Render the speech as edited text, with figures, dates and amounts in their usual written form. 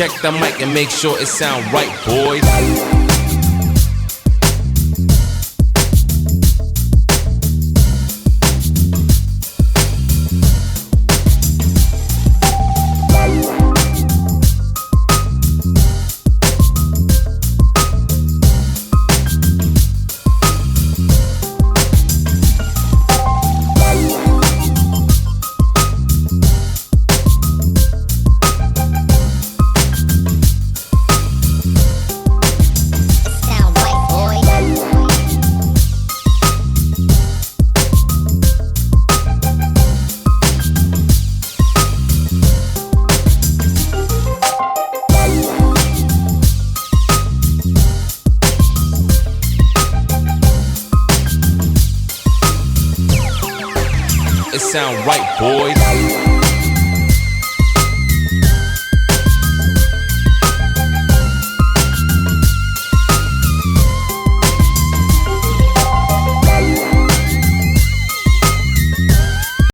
Check the mic and make sure it sound right, boys. It sound right, boys.